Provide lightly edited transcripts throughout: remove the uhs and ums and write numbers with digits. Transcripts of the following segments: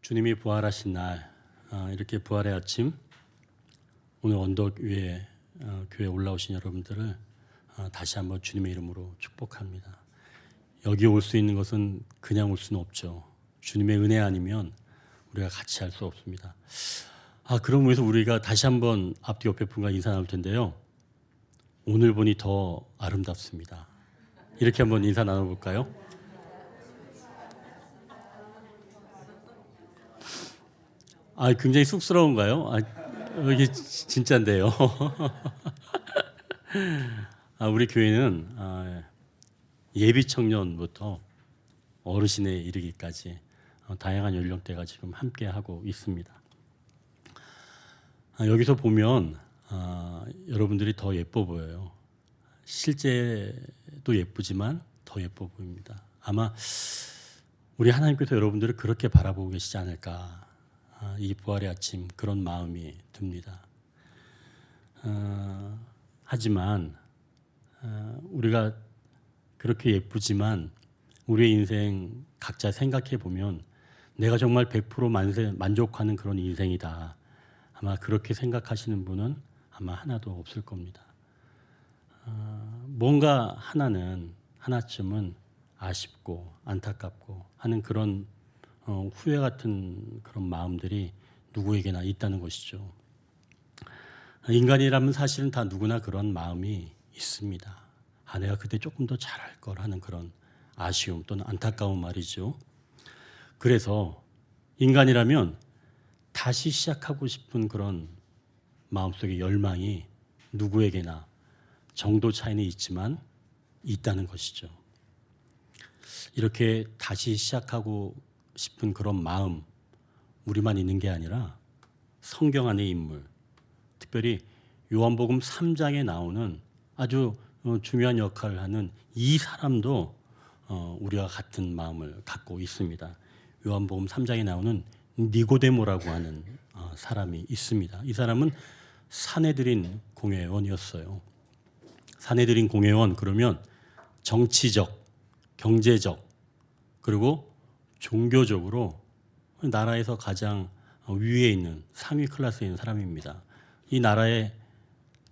주님이 부활하신 날, 이렇게 부활의 아침, 오늘 언덕 위에 교회에 올라오신 여러분들을 다시 한번 주님의 이름으로 축복합니다. 여기 올 수 있는 것은 그냥 올 수는 없죠. 주님의 은혜 아니면 우리가 같이 할 수 없습니다. 그럼 그래서 우리가 다시 한번 앞뒤 옆에 분과 인사 나눌 텐데요. 오늘 보니 더 아름답습니다. 이렇게 한번 인사 나눠볼까요? 굉장히 쑥스러운가요? 이게 진짜인데요. 우리 교회는 예비 청년부터 어르신에 이르기까지 다양한 연령대가 지금 함께 하고 있습니다. 여기서 보면 여러분들이 더 예뻐 보여요. 실제도 예쁘지만 더 예뻐 보입니다. 아마 우리 하나님께서 여러분들을 그렇게 바라보고 계시지 않을까. 이 부활의 아침 그런 마음이 듭니다. 하지만 우리가 그렇게 예쁘지만 우리의 인생 각자 생각해 보면 내가 정말 100% 만족하는 그런 인생이다. 아마 그렇게 생각하시는 분은 아마 하나도 없을 겁니다. 뭔가 하나쯤은 아쉽고 안타깝고 하는 그런 후회 같은 그런 마음들이 누구에게나 있다는 것이죠. 인간이라면 사실은 다 누구나 그런 마음이 있습니다. 내가 그때 조금 더 잘할 걸 하는 그런 아쉬움 또는 안타까운 말이죠. 그래서 인간이라면 다시 시작하고 싶은 그런 마음속의 열망이 누구에게나 정도 차이는 있지만 있다는 것이죠. 이렇게 다시 시작하고 싶은 그런 마음 우리만 있는 게 아니라 성경 안의 인물, 특별히 요한복음 3장에 나오는 아주 중요한 역할을 하는 이 사람도 우리와 같은 마음을 갖고 있습니다. 요한복음 3장에 나오는 니고데모라고 하는 사람이 있습니다. 이 사람은 산헤드린 공회원이었어요. 산헤드린 공회원 그러면 정치적, 경제적 그리고 종교적으로 나라에서 가장 위에 있는 상위 클래스에 있는 사람입니다. 이 나라에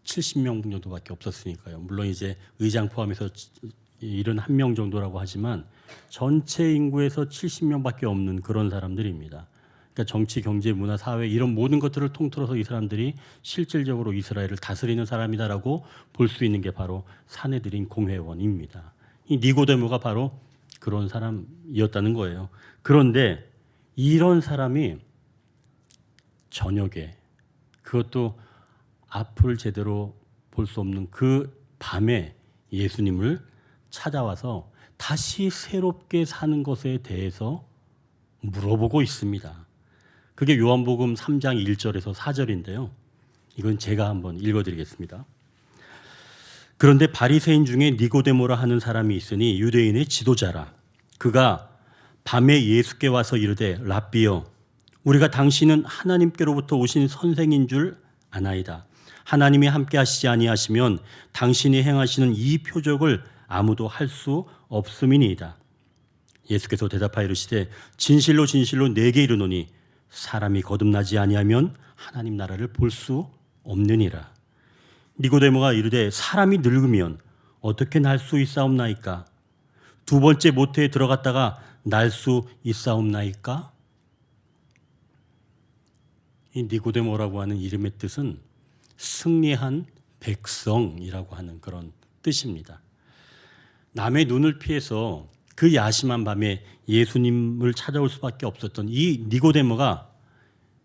70명 정도밖에 없었으니까요. 물론 이제 의장 포함해서 71명 정도라고 하지만 전체 인구에서 70명밖에 없는 그런 사람들입니다. 그러니까 정치, 경제, 문화, 사회 이런 모든 것들을 통틀어서 이 사람들이 실질적으로 이스라엘을 다스리는 사람이다라고 볼 수 있는 게 바로 산헤드린 공회원입니다. 이 니고데모가 바로 그런 사람이었다는 거예요. 그런데 이런 사람이 저녁에 그것도 앞을 제대로 볼 수 없는 그 밤에 예수님을 찾아와서 다시 새롭게 사는 것에 대해서 물어보고 있습니다. 그게 요한복음 3장 1절에서 4절인데요. 이건 제가 한번 읽어드리겠습니다. 그런데 바리새인 중에 니고데모라 하는 사람이 있으니 유대인의 지도자라. 그가 밤에 예수께 와서 이르되 랍비여 우리가 당신은 하나님께로부터 오신 선생인 줄 아나이다. 하나님이 함께 하시지 아니하시면 당신이 행하시는 이 표적을 아무도 할 수 없음이니이다. 예수께서 대답하여 이르시되 진실로 진실로 내게 이르노니 사람이 거듭나지 아니하면 하나님 나라를 볼 수 없느니라. 니고데모가 이르되 사람이 늙으면 어떻게 날 수 있사옵나이까? 두 번째 모태에 들어갔다가 날 수 있사옵나이까? 이 니고데모라고 하는 이름의 뜻은 승리한 백성이라고 하는 그런 뜻입니다. 남의 눈을 피해서 그 야심한 밤에 예수님을 찾아올 수밖에 없었던 이 니고데모가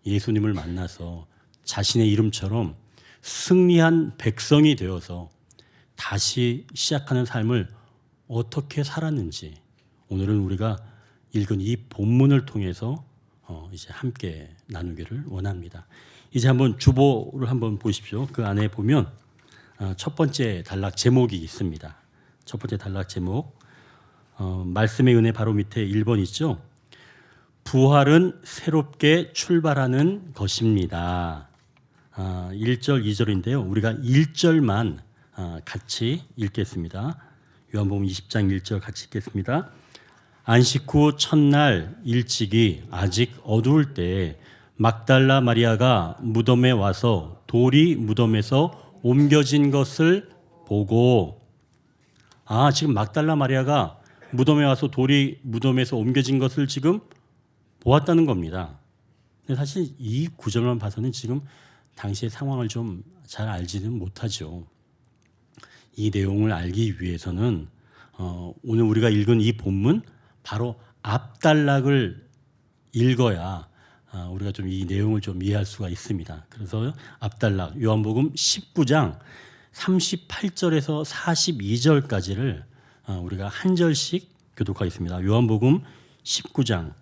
예수님을 만나서 자신의 이름처럼 승리한 백성이 되어서 다시 시작하는 삶을 어떻게 살았는지 오늘은 우리가 읽은 이 본문을 통해서 이제 함께 나누기를 원합니다. 이제 한번 주보를 한번 보십시오. 그 안에 보면 첫 번째 단락 제목이 있습니다. 첫 번째 단락 제목 말씀의 은혜 바로 밑에 1번 있죠. 부활은 새롭게 출발하는 것입니다. 1절 2절인데요. 우리가 1절만 같이 읽겠습니다. 요한복음 20장 1절 같이 읽겠습니다. 안식 후 첫날 일찍이 아직 어두울 때 막달라 마리아가 무덤에 와서 돌이 무덤에서 옮겨진 것을 보고, 지금 막달라 마리아가 무덤에 와서 돌이 무덤에서 옮겨진 것을 지금 보았다는 겁니다. 근데 사실 이 구절만 봐서는 지금 당시의 상황을 좀 잘 알지는 못하죠. 이 내용을 알기 위해서는 오늘 우리가 읽은 이 본문 바로 앞단락을 읽어야 우리가 좀 이 내용을 좀 이해할 수가 있습니다. 그래서 앞단락 요한복음 19장 38절에서 42절까지를 우리가 한 절씩 교독하겠습니다. 요한복음 19장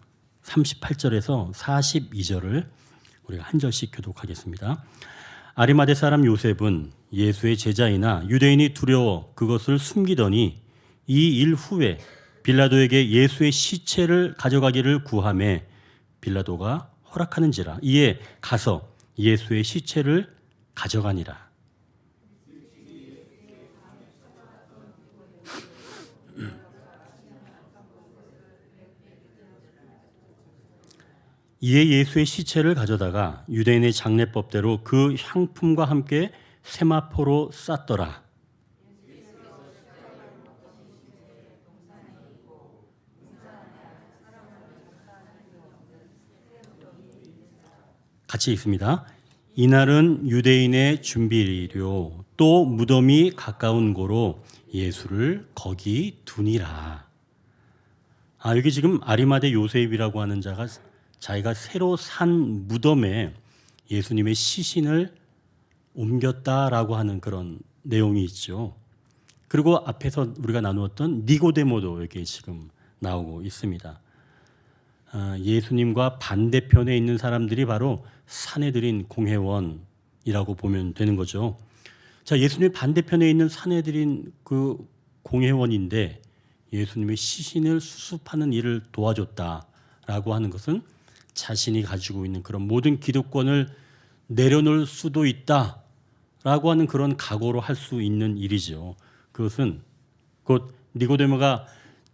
38절에서 42절을 우리가 한 절씩 교독하겠습니다. 아리마대 사람 요셉은 예수의 제자이나 유대인이 두려워 그것을 숨기더니 이 일 후에 빌라도에게 예수의 시체를 가져가기를 구하매 빌라도가 허락하는지라. 이에 가서 예수의 시체를 가져가니라. 이에 예수의 시체를 가져다가 유대인의 장례법대로 그 향품과 함께 세마포로 쌌더라. 같이 읽습니다. 이날은 유대인의 준비일이요 또 무덤이 가까운 고로 예수를 거기 두니라. 여기 지금 아리마대 요셉이라고 하는 자기가 새로 산 무덤에 예수님의 시신을 옮겼다라고 하는 그런 내용이 있죠. 그리고 앞에서 우리가 나누었던 니고데모도 여기 지금 나오고 있습니다. 예수님과 반대편에 있는 사람들이 바로 산헤드린 공회원이라고 보면 되는 거죠. 자, 예수님 반대편에 있는 산헤드린 그 공회원인데 예수님의 시신을 수습하는 일을 도와줬다라고 하는 것은 자신이 가지고 있는 그런 모든 기득권을 내려놓을 수도 있다라고 하는 그런 각오로 할 수 있는 일이죠. 그것은 곧 니고데모가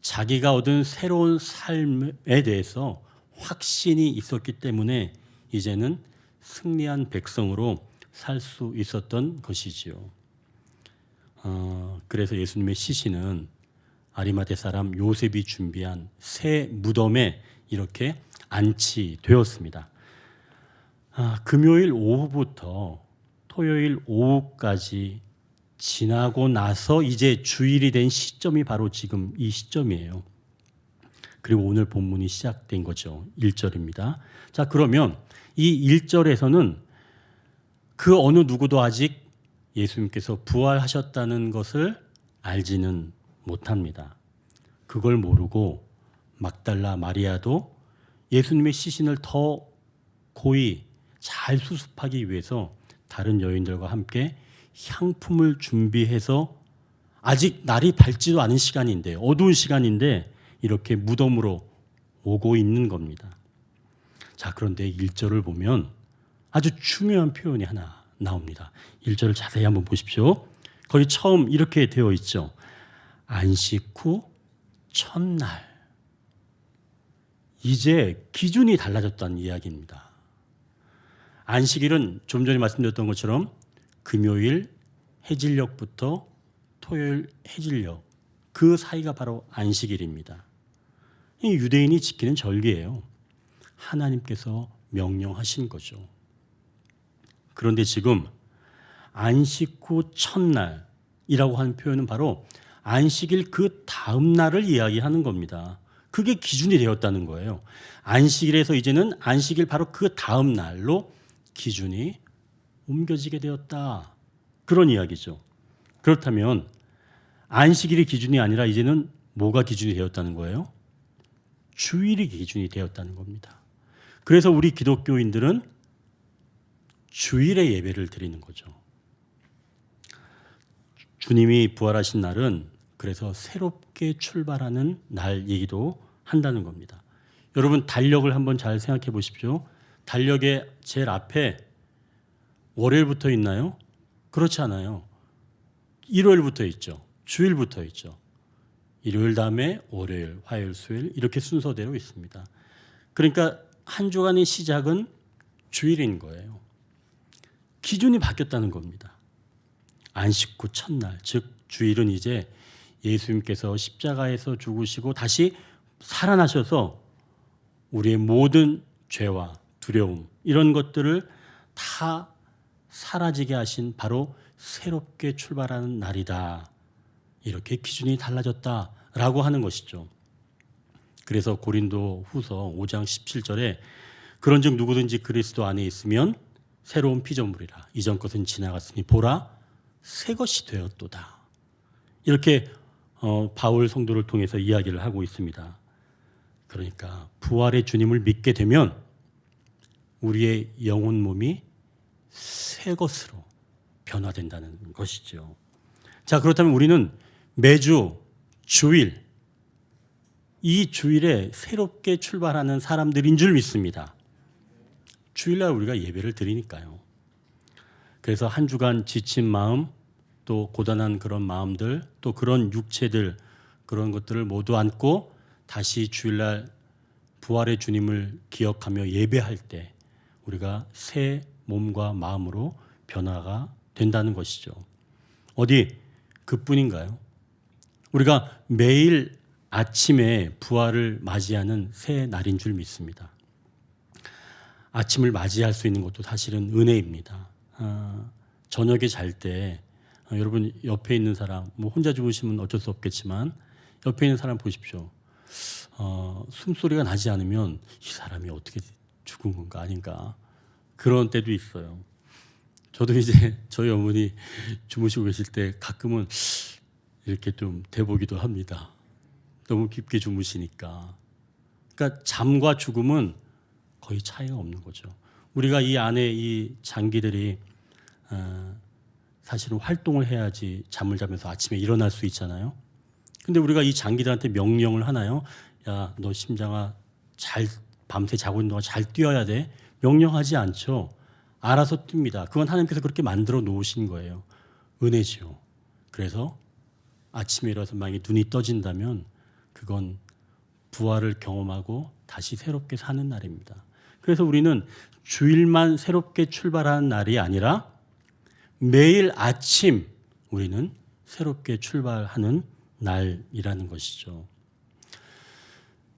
자기가 얻은 새로운 삶에 대해서 확신이 있었기 때문에 이제는 승리한 백성으로 살 수 있었던 것이지요. 그래서 예수님의 시신은 아리마대 사람 요셉이 준비한 새 무덤에 이렇게 안치되었습니다. 금요일 오후부터 토요일 오후까지 지나고 나서 이제 주일이 된 시점이 바로 지금 이 시점이에요. 그리고 오늘 본문이 시작된 거죠. 1절입니다. 자, 그러면 이 1절에서는 그 어느 누구도 아직 예수님께서 부활하셨다는 것을 알지는 못합니다. 그걸 모르고 막달라 마리아도 예수님의 시신을 더 고이 잘 수습하기 위해서 다른 여인들과 함께 향품을 준비해서 아직 날이 밝지도 않은 시간인데 어두운 시간인데 이렇게 무덤으로 오고 있는 겁니다. 자, 그런데 1절을 보면 아주 중요한 표현이 하나 나옵니다. 1절을 자세히 한번 보십시오. 거기 처음 이렇게 되어 있죠. 안식 후 첫날. 이제 기준이 달라졌다는 이야기입니다. 안식일은 좀 전에 말씀드렸던 것처럼 금요일 해질녘부터 토요일 해질녘 그 사이가 바로 안식일입니다. 이 유대인이 지키는 절기예요. 하나님께서 명령하신 거죠. 그런데 지금 안식 후 첫날이라고 하는 표현은 바로 안식일 그 다음 날을 이야기하는 겁니다. 그게 기준이 되었다는 거예요. 안식일에서 이제는 안식일 바로 그 다음 날로 기준이 옮겨지게 되었다. 그런 이야기죠. 그렇다면 안식일이 기준이 아니라 이제는 뭐가 기준이 되었다는 거예요? 주일이 기준이 되었다는 겁니다. 그래서 우리 기독교인들은 주일에 예배를 드리는 거죠. 주님이 부활하신 날은 그래서 새롭게 출발하는 날이기도 한다는 겁니다. 여러분 달력을 한번 잘 생각해 보십시오. 달력의 제일 앞에 월요일부터 있나요? 그렇지 않아요. 일요일부터 있죠. 주일부터 있죠. 일요일 다음에 월요일, 화요일, 수요일 이렇게 순서대로 있습니다. 그러니까 한 주간의 시작은 주일인 거예요. 기준이 바뀌었다는 겁니다. 안식 후 첫날, 즉 주일은 이제 예수님께서 십자가에서 죽으시고 다시 살아나셔서 우리의 모든 죄와 두려움 이런 것들을 다 사라지게 하신 바로 새롭게 출발하는 날이다. 이렇게 기준이 달라졌다라고 하는 것이죠. 그래서 고린도 후서 5장 17절에 그런즉 누구든지 그리스도 안에 있으면 새로운 피조물이라. 이전 것은 지나갔으니 보라 새 것이 되었도다. 이렇게 바울 성도를 통해서 이야기를 하고 있습니다. 그러니까 부활의 주님을 믿게 되면 우리의 영혼 몸이 새 것으로 변화된다는 것이죠. 자, 그렇다면 우리는 매주 주일, 이 주일에 새롭게 출발하는 사람들인 줄 믿습니다. 주일날 우리가 예배를 드리니까요. 그래서 한 주간 지친 마음, 또 고단한 그런 마음들, 또 그런 육체들, 그런 것들을 모두 안고 다시 주일날 부활의 주님을 기억하며 예배할 때 우리가 새 몸과 마음으로 변화가 된다는 것이죠. 어디 그뿐인가요? 우리가 매일 아침에 부활을 맞이하는 새 날인 줄 믿습니다. 아침을 맞이할 수 있는 것도 사실은 은혜입니다. 저녁에 잘 때 여러분 옆에 있는 사람, 뭐 혼자 주무시면 어쩔 수 없겠지만 옆에 있는 사람 보십시오. 숨소리가 나지 않으면 이 사람이 어떻게 죽은 건가 아닌가 그런 때도 있어요. 저도 이제 저희 어머니 주무시고 계실 때 가끔은 이렇게 좀 대보기도 합니다. 너무 깊게 주무시니까. 그러니까 잠과 죽음은 거의 차이가 없는 거죠. 우리가 이 안에 이 장기들이 사실은 활동을 해야지 잠을 자면서 아침에 일어날 수 있잖아요. 근데 우리가 이 장기들한테 명령을 하나요? 야, 너 심장아 잘 밤새 자고 있는 동안 잘 뛰어야 돼. 명령하지 않죠. 알아서 뜁니다. 그건 하나님께서 그렇게 만들어 놓으신 거예요. 은혜지요. 그래서 아침에 일어나서 만약에 눈이 떠진다면 그건 부활을 경험하고 다시 새롭게 사는 날입니다. 그래서 우리는 주일만 새롭게 출발하는 날이 아니라 매일 아침 우리는 새롭게 출발하는 날이라는 것이죠.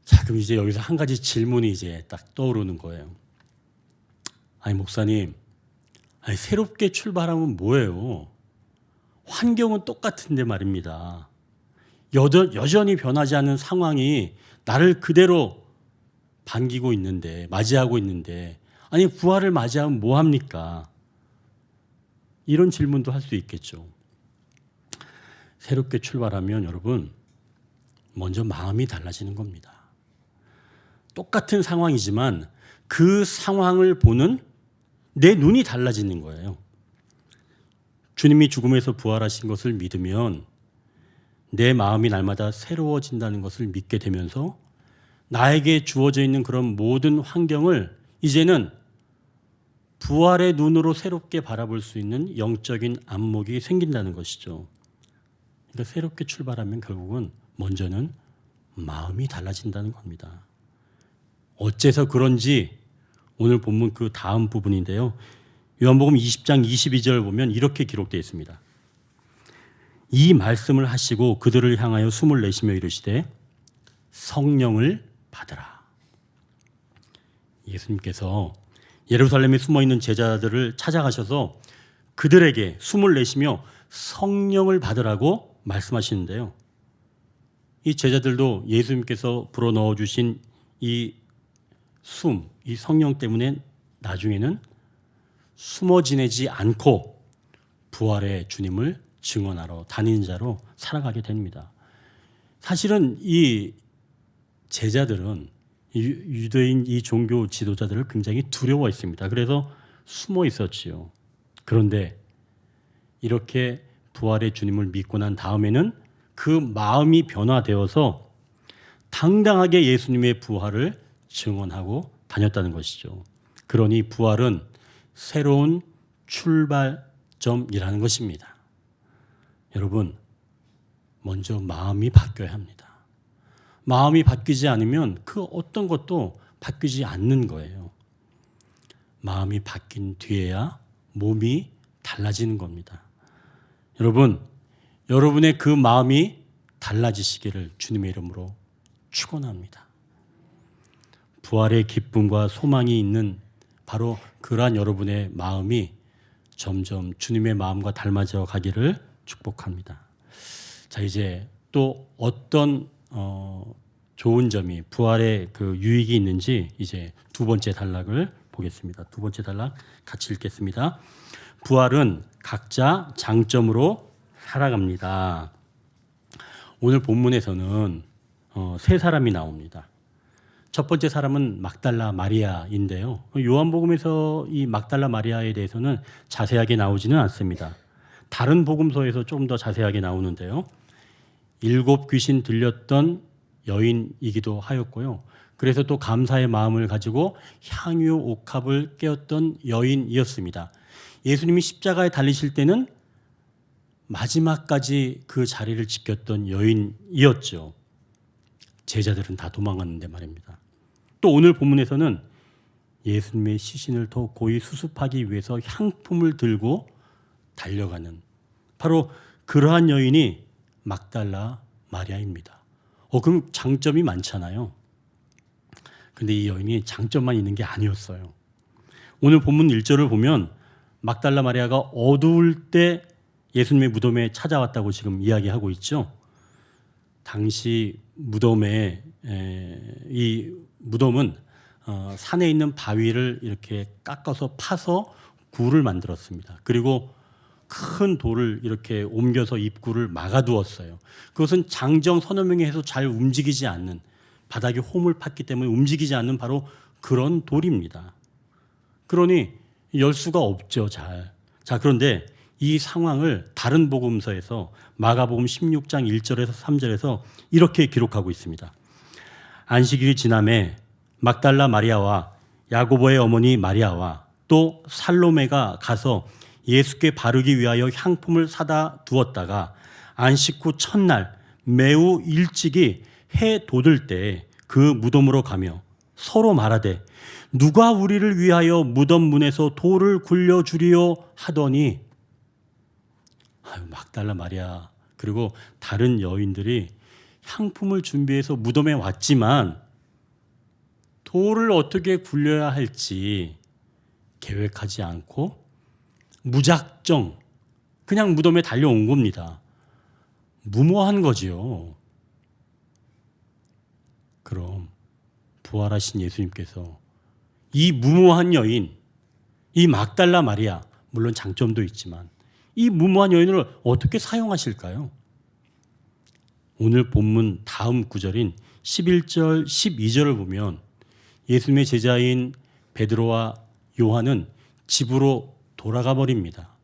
자, 그럼 이제 여기서 한 가지 질문이 이제 딱 떠오르는 거예요. 아니, 목사님, 아니, 새롭게 출발하면 뭐예요? 환경은 똑같은데 말입니다. 여전히 변하지 않는 상황이 나를 그대로 반기고 있는데, 맞이하고 있는데, 아니, 부활을 맞이하면 뭐 합니까? 이런 질문도 할 수 있겠죠. 새롭게 출발하면 여러분, 먼저 마음이 달라지는 겁니다. 똑같은 상황이지만 그 상황을 보는 내 눈이 달라지는 거예요. 주님이 죽음에서 부활하신 것을 믿으면 내 마음이 날마다 새로워진다는 것을 믿게 되면서 나에게 주어져 있는 그런 모든 환경을 이제는 부활의 눈으로 새롭게 바라볼 수 있는 영적인 안목이 생긴다는 것이죠. 그러니까 새롭게 출발하면 결국은 먼저는 마음이 달라진다는 겁니다. 어째서 그런지 오늘 본문 그 다음 부분인데요. 요한복음 20장 22절 보면 이렇게 기록되어 있습니다. 이 말씀을 하시고 그들을 향하여 숨을 내쉬며 이르시되 성령을 받으라. 예수님께서 예루살렘에 숨어있는 제자들을 찾아가셔서 그들에게 숨을 내쉬며 성령을 받으라고 말씀하시는데요. 이 제자들도 예수님께서 불어넣어 주신 이 성령 때문에 나중에는 숨어 지내지 않고 부활의 주님을 증언하러 다니는 자로 살아가게 됩니다. 사실은 이 제자들은 유대인 이 종교 지도자들을 굉장히 두려워했습니다. 그래서 숨어 있었지요. 그런데 이렇게 부활의 주님을 믿고 난 다음에는 그 마음이 변화되어서 당당하게 예수님의 부활을 증언하고 다녔다는 것이죠. 그러니 부활은 새로운 출발점이라는 것입니다. 여러분, 먼저 마음이 바뀌어야 합니다. 마음이 바뀌지 않으면 그 어떤 것도 바뀌지 않는 거예요. 마음이 바뀐 뒤에야 몸이 달라지는 겁니다. 여러분, 여러분의 그 마음이 달라지시기를 주님의 이름으로 축원합니다. 부활의 기쁨과 소망이 있는 바로 그러한 여러분의 마음이 점점 주님의 마음과 닮아져 가기를 축복합니다. 자, 이제 또 어떤 좋은 점이 부활의 그 유익이 있는지 이제 두 번째 단락을 보겠습니다. 두 번째 단락 같이 읽겠습니다. 부활은 각자 장점으로 살아갑니다. 오늘 본문에서는 세 사람이 나옵니다. 첫 번째 사람은 막달라 마리아인데요. 요한복음에서 이 막달라 마리아에 대해서는 자세하게 나오지는 않습니다. 다른 복음서에서 조금 더 자세하게 나오는데요. 7 귀신 들렸던 여인이기도 하였고요. 그래서 또 감사의 마음을 가지고 향유 옥합을 깨었던 여인이었습니다. 예수님이 십자가에 달리실 때는 마지막까지 그 자리를 지켰던 여인이었죠. 제자들은 다 도망갔는데 말입니다. 또 오늘 본문에서는 예수님의 시신을 더 고이 수습하기 위해서 향품을 들고 달려가는 바로 그러한 여인이 막달라 마리아입니다. 그럼 장점이 많잖아요. 근데 이 여인이 장점만 있는 게 아니었어요. 오늘 본문 1절을 보면 막달라 마리아가 어두울 때 예수님의 무덤에 찾아왔다고 지금 이야기하고 있죠. 당시 무덤에 이 무덤은 산에 있는 바위를 이렇게 깎아서 파서 굴을 만들었습니다. 그리고 큰 돌을 이렇게 옮겨서 입구를 막아두었어요. 그것은 장정 서너 명이 해서 잘 움직이지 않는, 바닥에 홈을 팠기 때문에 움직이지 않는 바로 그런 돌입니다. 그러니 열 수가 없죠, 잘. 자, 그런데 이 상황을 다른 복음서에서 마가복음 16장 1절에서 3절에서 이렇게 기록하고 있습니다. 안식일이 지남에 막달라 마리아와 야고보의 어머니 마리아와 또 살로메가 가서 예수께 바르기 위하여 향품을 사다 두었다가 안식 후 첫날 매우 일찍이 해 돋을 때 그 무덤으로 가며 서로 말하되 누가 우리를 위하여 무덤 문에서 돌을 굴려주리요 하더니, 막달라 마리아 그리고 다른 여인들이 향품을 준비해서 무덤에 왔지만 돌을 어떻게 굴려야 할지 계획하지 않고 무작정 그냥 무덤에 달려온 겁니다. 무모한 거지요. 그럼 부활하신 예수님께서 이 무모한 여인, 이 막달라 마리아, 물론 장점도 있지만 이 무모한 여인을 어떻게 사용하실까요? 오늘 본문 다음 구절인 11절, 12절을 보면 예수님의 제자인 베드로와 요한은 집으로 돌아가 버립니다.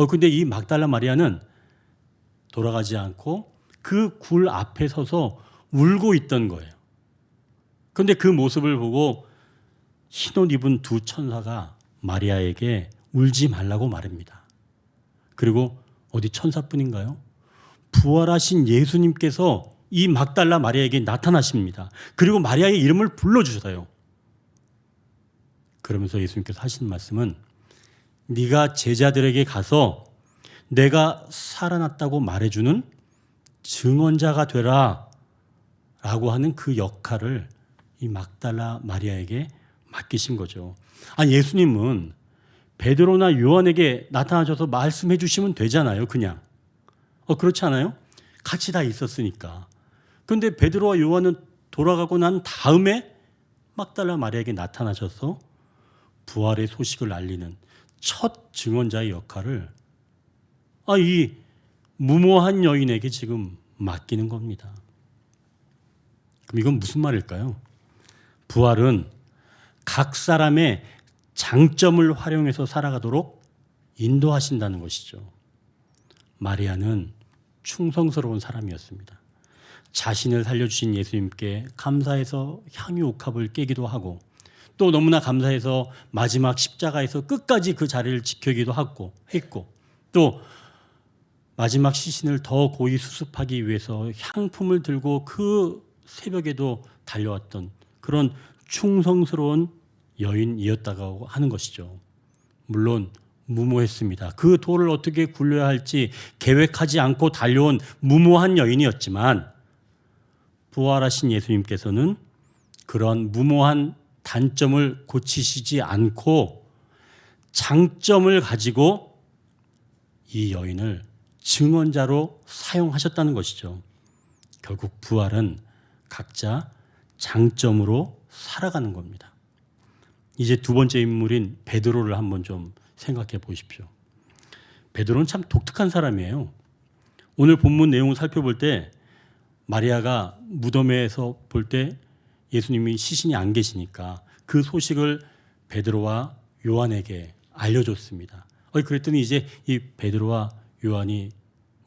근데 이 막달라 마리아는 돌아가지 않고 그 굴 앞에 서서 울고 있던 거예요. 그런데 그 모습을 보고 흰옷 입은 두 천사가 마리아에게 울지 말라고 말합니다. 그리고 어디 천사뿐인가요? 부활하신 예수님께서 이 막달라 마리아에게 나타나십니다. 그리고 마리아의 이름을 불러주셔요. 그러면서 예수님께서 하신 말씀은 네가 제자들에게 가서 내가 살아났다고 말해주는 증언자가 되라 라고 하는 그 역할을 이 막달라 마리아에게 맡기신 거죠. 예수님은 베드로나 요한에게 나타나셔서 말씀해 주시면 되잖아요. 그냥. 그렇지 않아요? 같이 다 있었으니까. 그런데 베드로와 요한은 돌아가고 난 다음에 막달라 마리아에게 나타나셔서 부활의 소식을 알리는 첫 증언자의 역할을 이 무모한 여인에게 지금 맡기는 겁니다. 그럼 이건 무슨 말일까요? 부활은 각 사람의 장점을 활용해서 살아가도록 인도하신다는 것이죠. 마리아는 충성스러운 사람이었습니다. 자신을 살려주신 예수님께 감사해서 향유 옥합을 깨기도 하고 또 너무나 감사해서 마지막 십자가에서 끝까지 그 자리를 지키기도 했고 또 마지막 시신을 더 고이 수습하기 위해서 향품을 들고 그 새벽에도 달려왔던 그런 충성스러운 여인이었다고 하는 것이죠. 물론 무모했습니다. 그 돌을 어떻게 굴려야 할지 계획하지 않고 달려온 무모한 여인이었지만 부활하신 예수님께서는 그런 무모한 단점을 고치시지 않고 장점을 가지고 이 여인을 증언자로 사용하셨다는 것이죠. 결국 부활은 각자 장점으로 살아가는 겁니다. 이제 두 번째 인물인 베드로를 한번 좀 생각해 보십시오. 베드로는 참 독특한 사람이에요. 오늘 본문 내용을 살펴볼 때 마리아가 무덤에서 볼 때 예수님이 시신이 안 계시니까 그 소식을 베드로와 요한에게 알려줬습니다. 그랬더니 이제 이 베드로와 요한이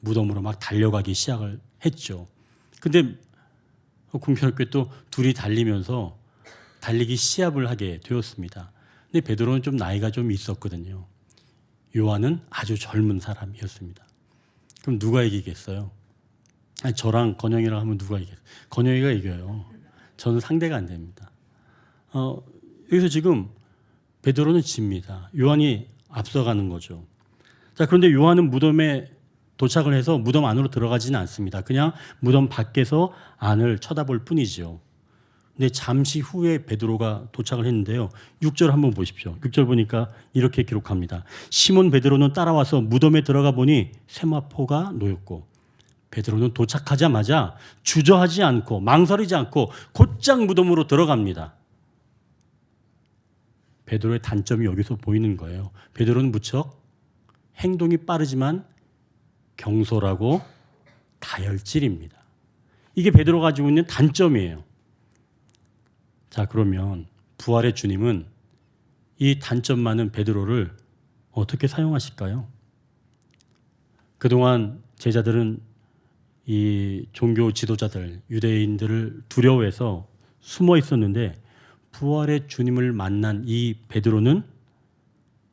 무덤으로 막 달려가기 시작을 했죠. 근데 공교롭게 또 둘이 달리면서 달리기 시합을 하게 되었습니다. 근데 베드로는 좀 나이가 좀 있었거든요. 요한은 아주 젊은 사람이었습니다. 그럼 누가 이기겠어요? 저랑 건영이랑 하면 누가 이겨요? 건영이가 이겨요. 저는 상대가 안 됩니다. 여기서 지금 베드로는 집니다. 요한이 앞서가는 거죠. 자, 그런데 요한은 무덤에 도착을 해서 무덤 안으로 들어가지는 않습니다. 그냥 무덤 밖에서 안을 쳐다볼 뿐이죠. 근데 잠시 후에 베드로가 도착을 했는데요. 6절 한번 보십시오. 6절 보니까 이렇게 기록합니다. 시몬 베드로는 따라와서 무덤에 들어가 보니 세마포가 놓였고 베드로는 도착하자마자 주저하지 않고 망설이지 않고 곧장 무덤으로 들어갑니다. 베드로의 단점이 여기서 보이는 거예요. 베드로는 무척 행동이 빠르지만 경솔하고 다혈질입니다. 이게 베드로가 가지고 있는 단점이에요. 자, 그러면 부활의 주님은 이 단점 많은 베드로를 어떻게 사용하실까요? 그동안 제자들은 이 종교 지도자들, 유대인들을 두려워해서 숨어 있었는데 부활의 주님을 만난 이 베드로는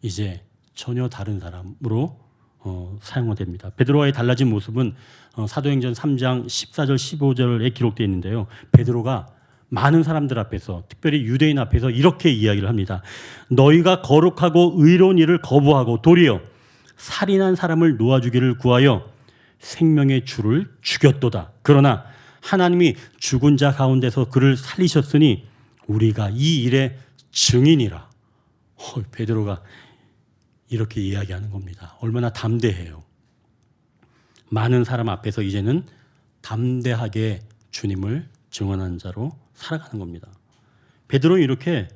이제 전혀 다른 사람으로 사용됩니다. 베드로와의 달라진 모습은 사도행전 3장 14절 15절에 기록되어 있는데요. 베드로가 많은 사람들 앞에서 특별히 유대인 앞에서 이렇게 이야기를 합니다. 너희가 거룩하고 의로운 일을 거부하고 도리어 살인한 사람을 놓아주기를 구하여 생명의 주를 죽였도다. 그러나 하나님이 죽은 자 가운데서 그를 살리셨으니 우리가 이 일의 증인이라. 베드로가 이렇게 이야기하는 겁니다. 얼마나 담대해요. 많은 사람 앞에서 이제는 담대하게 주님을 증언한 자로 살아가는 겁니다. 베드로는 이렇게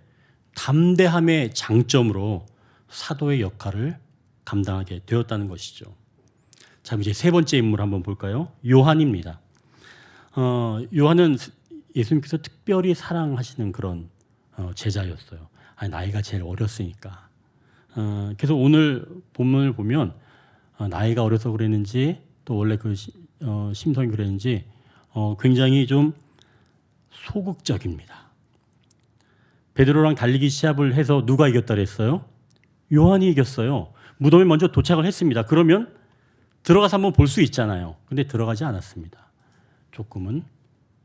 담대함의 장점으로 사도의 역할을 감당하게 되었다는 것이죠. 자, 이제 세 번째 인물 한번 볼까요? 요한입니다. 요한은 예수님께서 특별히 사랑하시는 그런 제자였어요. 나이가 제일 어렸으니까. 그래서 오늘 본문을 보면 나이가 어려서 그랬는지 또 원래 그 심성이 그랬는지 굉장히 좀 소극적입니다. 베드로랑 달리기 시합을 해서 누가 이겼다 그랬어요? 요한이 이겼어요. 무덤에 먼저 도착을 했습니다. 그러면 들어가서 한번 볼 수 있잖아요. 근데 들어가지 않았습니다. 조금은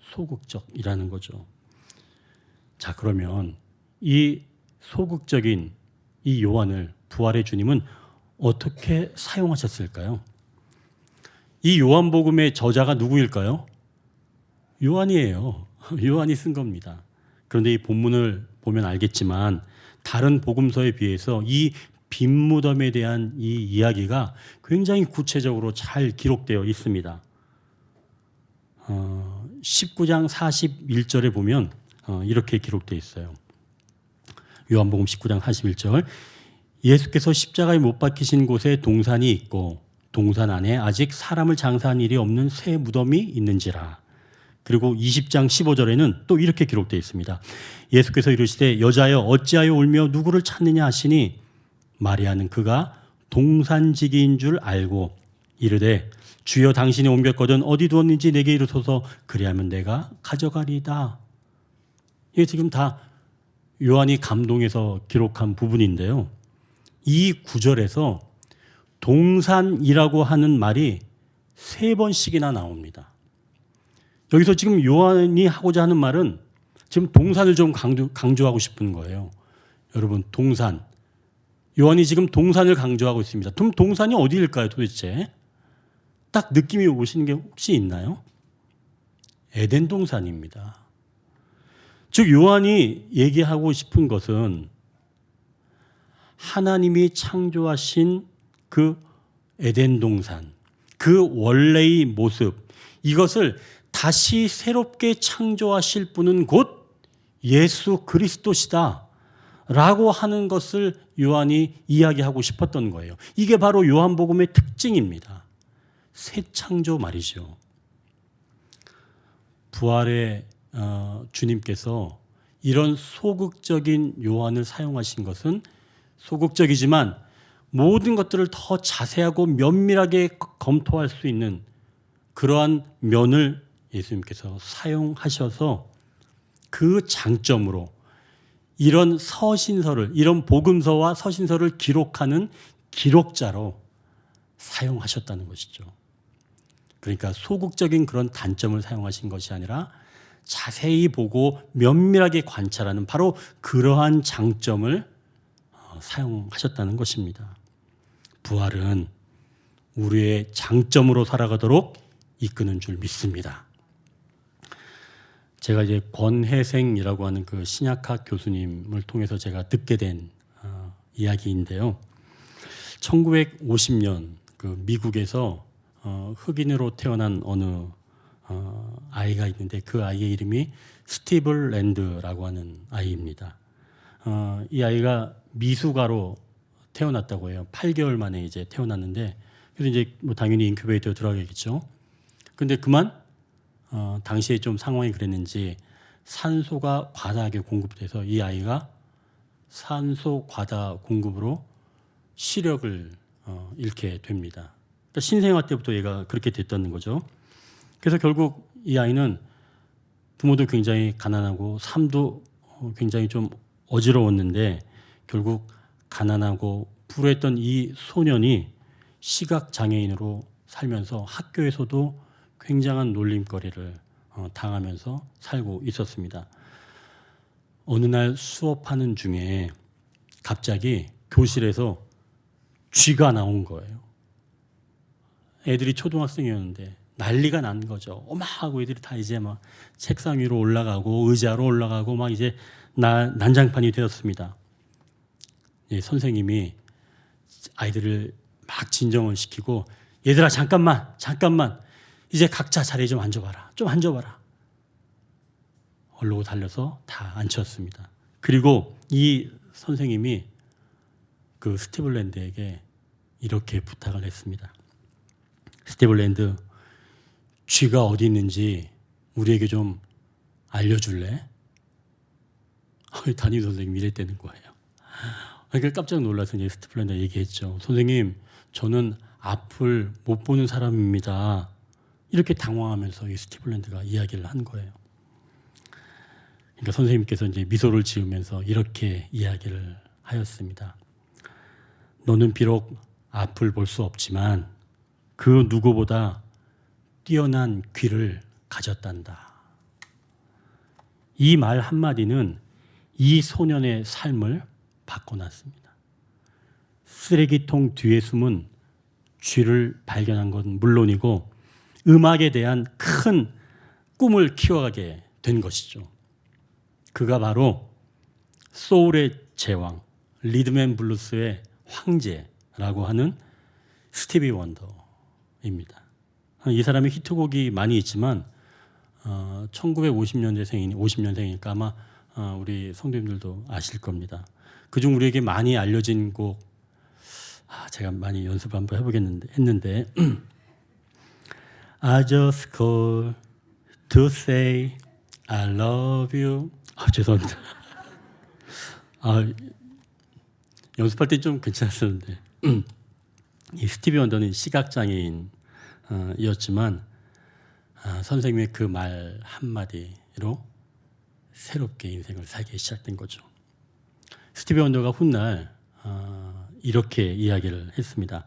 소극적이라는 거죠. 자, 그러면 이 소극적인 이 요한을 부활의 주님은 어떻게 사용하셨을까요? 이 요한복음의 저자가 누구일까요? 요한이에요. 요한이 쓴 겁니다. 그런데 이 본문을 보면 알겠지만 다른 복음서에 비해서 이 빈 무덤에 대한 이 이야기가 굉장히 구체적으로 잘 기록되어 있습니다. 19장 41절에 보면 이렇게 기록되어 있어요. 요한복음 19장 41절 예수께서 십자가에 못 박히신 곳에 동산이 있고 동산 안에 아직 사람을 장사한 일이 없는 새 무덤이 있는지라. 그리고 20장 15절에는 또 이렇게 기록되어 있습니다. 예수께서 이르시되 여자여 어찌하여 울며 누구를 찾느냐 하시니 마리아는 그가 동산지기인 줄 알고 이르되 주여 당신이 옮겼거든 어디 두었는지 내게 이르소서 그리하면 내가 가져가리이다. 이게 지금 다 요한이 감동해서 기록한 부분인데요. 이 구절에서 동산이라고 하는 말이 3번씩이나 나옵니다. 여기서 지금 요한이 하고자 하는 말은 지금 동산을 좀 강조하고 싶은 거예요. 여러분, 동산. 요한이 지금 동산을 강조하고 있습니다. 그럼 동산이 어디일까요, 도대체? 딱 느낌이 오시는 게 혹시 있나요? 에덴 동산입니다. 즉, 요한이 얘기하고 싶은 것은 하나님이 창조하신 그 에덴 동산, 그 원래의 모습, 이것을 다시 새롭게 창조하실 분은 곧 예수 그리스도시다 라고 하는 것을 요한이 이야기하고 싶었던 거예요. 이게 바로 요한복음의 특징입니다. 새 창조 말이죠. 부활의 주님께서 이런 소극적인 요한을 사용하신 것은 소극적이지만 모든 것들을 더 자세하고 면밀하게 검토할 수 있는 그러한 면을 예수님께서 사용하셔서 그 장점으로 이런 서신서를, 이런 복음서와 서신서를 기록하는 기록자로 사용하셨다는 것이죠. 그러니까 소극적인 그런 단점을 사용하신 것이 아니라 자세히 보고 면밀하게 관찰하는 바로 그러한 장점을 사용하셨다는 것입니다. 부활은 우리의 장점으로 살아가도록 이끄는 줄 믿습니다. 제가 이제 권혜생이라고 하는 그 신약학 교수님을 통해서 제가 듣게 된 이야기인데요. 1950년 그 미국에서 흑인으로 태어난 어느 아이가 있는데 그 아이의 이름이 스티브 랜드라고 하는 아이입니다. 이 아이가 미숙아로 태어났다고 해요. 8개월 만에 이제 태어났는데 그래서 이제 뭐 당연히 인큐베이터에 들어가겠죠. 근데 그만 당시에 좀 상황이 그랬는지 산소가 과다하게 공급돼서 이 아이가 산소 과다 공급으로 시력을 잃게 됩니다. 그러니까 신생아 때부터 얘가 그렇게 됐다는 거죠. 그래서 결국 이 아이는 부모도 굉장히 가난하고 삶도 굉장히 좀 어지러웠는데 결국 가난하고 불우했던 이 소년이 시각장애인으로 살면서 학교에서도 굉장한 놀림거리를 당하면서 살고 있었습니다. 어느 날 수업하는 중에 갑자기 교실에서 쥐가 나온 거예요. 애들이 초등학생이었는데 난리가 난 거죠. 어마하고 애들이 다 이제 막 책상 위로 올라가고 의자로 올라가고 막 이제 난장판이 되었습니다. 예, 선생님이 아이들을 막 진정을 시키고 얘들아 잠깐만 이제 각자 자리에 좀 앉아봐라. 좀 앉아봐라. 얼르고 달려서 다 앉혔습니다. 그리고 이 선생님이 그 스티브 랜드에게 이렇게 부탁을 했습니다. 스티브 랜드, 쥐가 어디 있는지 우리에게 좀 알려줄래? 담임 선생님이 이랬다는 거예요. 그러니까 깜짝 놀라서 이제 스티브 랜드가 얘기했죠. 선생님, 저는 앞을 못 보는 사람입니다. 이렇게 당황하면서 이 스티브 랜드가 이야기를 한 거예요. 그러니까 선생님께서 이제 미소를 지으면서 이렇게 이야기를 하였습니다. 너는 비록 앞을 볼 수 없지만 그 누구보다 뛰어난 귀를 가졌단다. 이 말 한마디는 이 소년의 삶을 바꿔놨습니다. 쓰레기통 뒤에 숨은 쥐를 발견한 건 물론이고 음악에 대한 큰 꿈을 키워가게 된 것이죠. 그가 바로 소울의 제왕, 리듬앤블루스의 황제라고 하는 스티비 원더입니다. 이 사람이 히트곡이 많이 있지만 1950년생이니까 아마 우리 성도님들도 아실 겁니다. 그중 우리에게 많이 알려진 곡 제가 많이 연습 한번 했는데 I just call to say I love you. 죄송합니다. 연습할 때 좀 괜찮았었는데 이 스티비 원더는 시각장애인이었지만 선생님의 그 말 한마디로 새롭게 인생을 살기 시작된 거죠. 스티비 원더가 훗날 이렇게 이야기를 했습니다.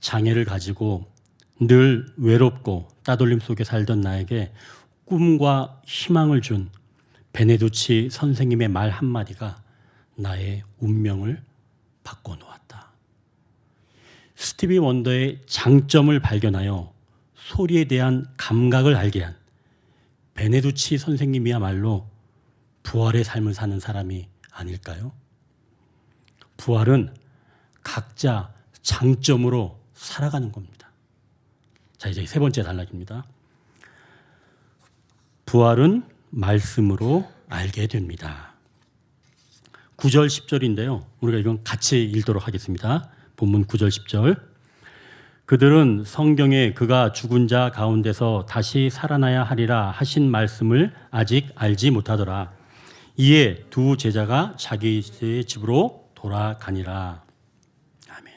장애를 가지고 늘 외롭고 따돌림 속에 살던 나에게 꿈과 희망을 준 베네두치 선생님의 말 한마디가 나의 운명을 바꿔놓았다. 스티비 원더의 장점을 발견하여 소리에 대한 감각을 알게 한 베네두치 선생님이야말로 부활의 삶을 사는 사람이 아닐까요? 부활은 각자 장점으로 살아가는 겁니다. 자, 이제 세 번째 단락입니다. 부활은 말씀으로 알게 됩니다. 9절 10절인데요. 우리가 이건 같이 읽도록 하겠습니다. 본문 9절 10절. 그들은 성경에 그가 죽은 자 가운데서 다시 살아나야 하리라 하신 말씀을 아직 알지 못하더라. 이에 두 제자가 자기 집으로 돌아가니라. 아멘.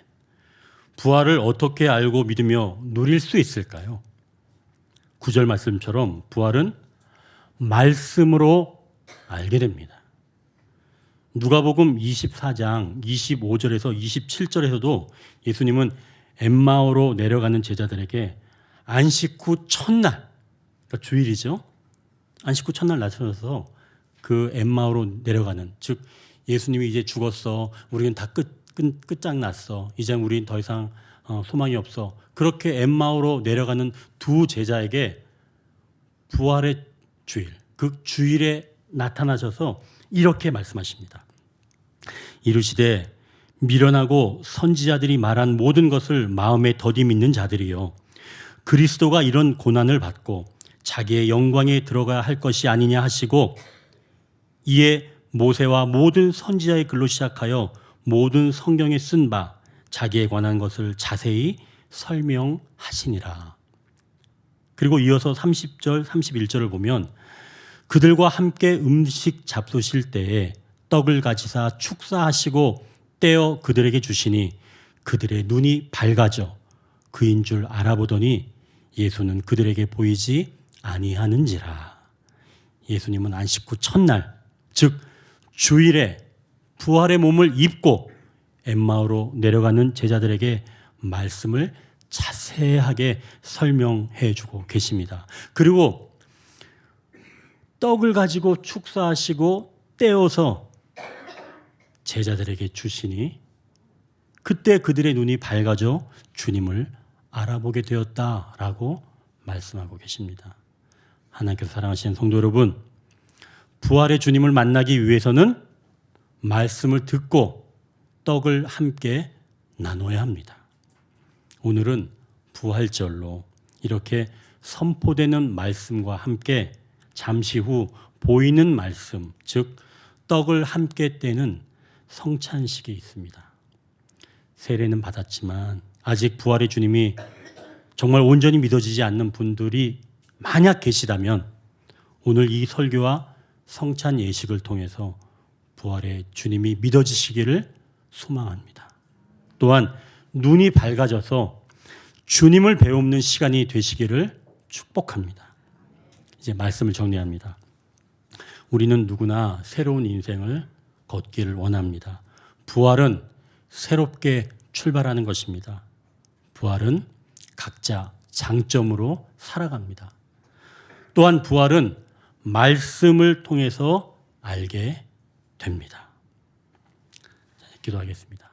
부활을 어떻게 알고 믿으며 누릴 수 있을까요? 9절 말씀처럼 부활은 말씀으로 알게 됩니다. 누가복음 24장 25절에서 27절에서도 예수님은 엠마오로 내려가는 제자들에게 안식 후 첫날, 그러니까 주일이죠. 안식 후 첫날 나서서 그 엠마오로 내려가는, 즉 예수님이 이제 죽었어, 우리는 다 끝장났어, 이제 우린 더 이상 소망이 없어, 그렇게 엠마오로 내려가는 두 제자에게 부활의 주일, 그 주일에 나타나셔서 이렇게 말씀하십니다. 이르시되 미련하고 선지자들이 말한 모든 것을 마음에 더디 믿는 자들이요, 그리스도가 이런 고난을 받고 자기의 영광에 들어가야 할 것이 아니냐 하시고, 이에 모세와 모든 선지자의 글로 시작하여 모든 성경에 쓴 바 자기에 관한 것을 자세히 설명하시니라. 그리고 이어서 30절 31절을 보면 그들과 함께 음식 잡수실 때에 떡을 가지사 축사하시고 떼어 그들에게 주시니 그들의 눈이 밝아져 그인 줄 알아보더니 예수는 그들에게 보이지 아니하는지라. 예수님은 안식 후 첫날, 즉 주일에 부활의 몸을 입고 엠마오로 내려가는 제자들에게 말씀을 자세하게 설명해 주고 계십니다. 그리고 떡을 가지고 축사하시고 떼어서 제자들에게 주시니 그때 그들의 눈이 밝아져 주님을 알아보게 되었다라고 말씀하고 계십니다. 하나님께서 사랑하시는 성도 여러분, 부활의 주님을 만나기 위해서는 말씀을 듣고 떡을 함께 나눠야 합니다. 오늘은 부활절로 이렇게 선포되는 말씀과 함께 잠시 후 보이는 말씀, 즉 떡을 함께 떼는 성찬식이 있습니다. 세례는 받았지만 아직 부활의 주님이 정말 온전히 믿어지지 않는 분들이 만약 계시다면 오늘 이 설교와 성찬 예식을 통해서 부활의 주님이 믿어지시기를 소망합니다. 또한 눈이 밝아져서 주님을 배우는 시간이 되시기를 축복합니다. 이제 말씀을 정리합니다. 우리는 누구나 새로운 인생을 걷기를 원합니다. 부활은 새롭게 출발하는 것입니다. 부활은 각자 장점으로 살아갑니다. 또한 부활은 말씀을 통해서 알게 됩니다. 기도하겠습니다.